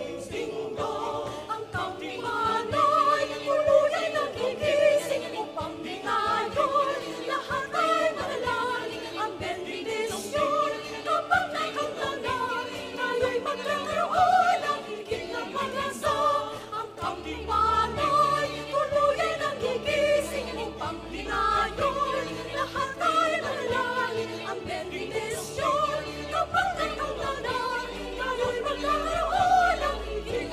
Ang kauntimanay, tuluyan ang gigising upang di ngayon lahat ay manalangin. Ang bendisyon kapag nakanta na, tayo'y magkakaroon ng higit na pag-asa. Ang kauntimanay, tuluyan ang gigising upang di ngayon lahat ay manalangin. Ang bendisyon kapag nakanta na, tayo'y magkakaroon ng higit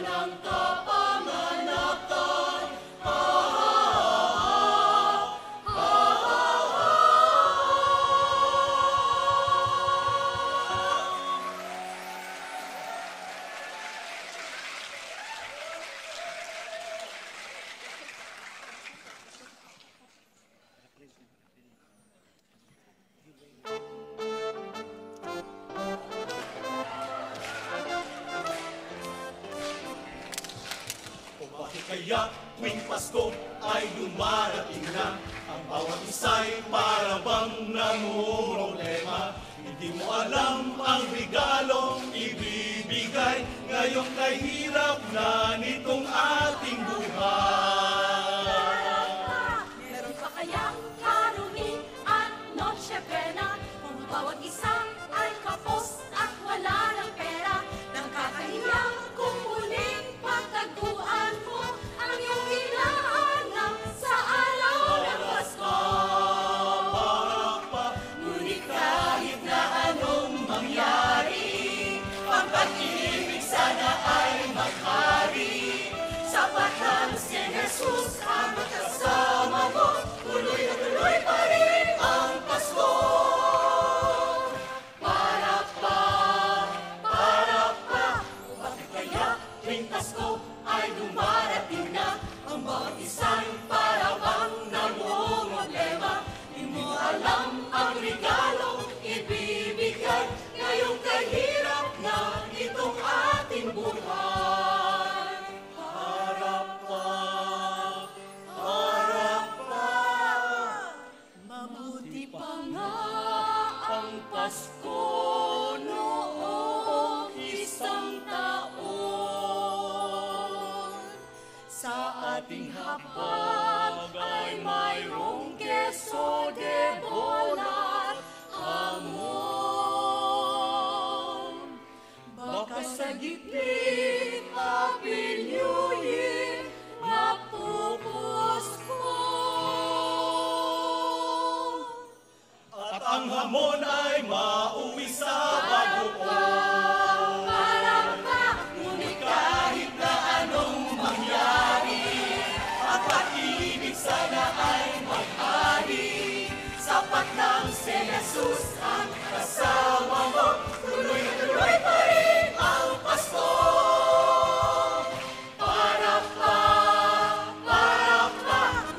ng kapanganakan. Kaya tuwing Pasko ay dumarating na, ang bawat isa'y para bang namumroblema. Hindi mo alam ang regalong ibibigay ngayong kahirap na nitong ating buhay. Meron pa kayang karuni at Noche Buena, kung bawat isa ay kapos at wala ng pera. Nakakahiyang kung muling pagtaguan mo ang iyong hinahanap sa araw ng Pasko. Ngunit kahit na anong mangyari, ang pag-ibig sana ay maghari. Sapat lang si Jesus ang kasama mo, tuloy na tuloy pa rin ang Pasko. Bakit kaya tuwing Pasko ay dumarating na, ang bawat isa'y para bang namumroblema. Di mo alam ang regalong ibibigay ngayong kahirap na itong ating buhay. Harap pa, mabuti pa nga ang Pasko noong isang taon. Sa ating hapag ay mayroong keso de bola at hamon. Baka sa gitlit Happy New Year mapupusko. At ang hamon ay mauwi sa bagoong. Ngunit Kahit na anong mangyari, ang pag-ibig sana ay maghari. Sapat lang si Jesus ang kasama mo, tuloy na tuloy pa rin ang Pasko. Para pa,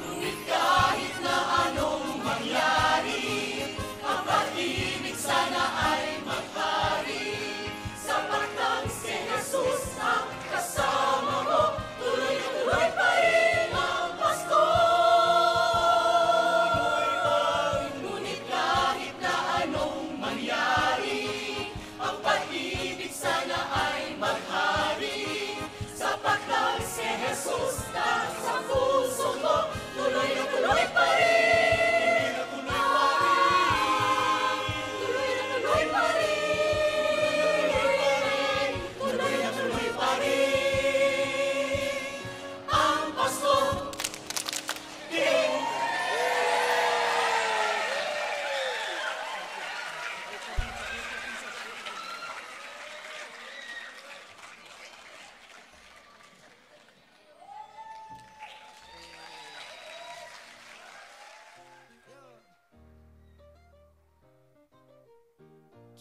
ngunit kahit na anong mangyari, ang pag-ibig sana ay maghari. Sapat lang si Jesus ang kasama mo, tuloy na tuloy pa rin ang Pasko. Ngunit kahit na anong mangyari, ang pag-ibig sana ay maghari. Sapat lang si Jesus na sa puso mo, tuloy na tuloy pa rin. Tuloy na tuloy pa rin. Tuloy na tuloy pa rin ang Pasko.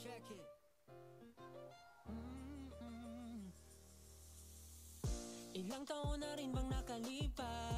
Check it. Ilang taon na rin bang nakalipas?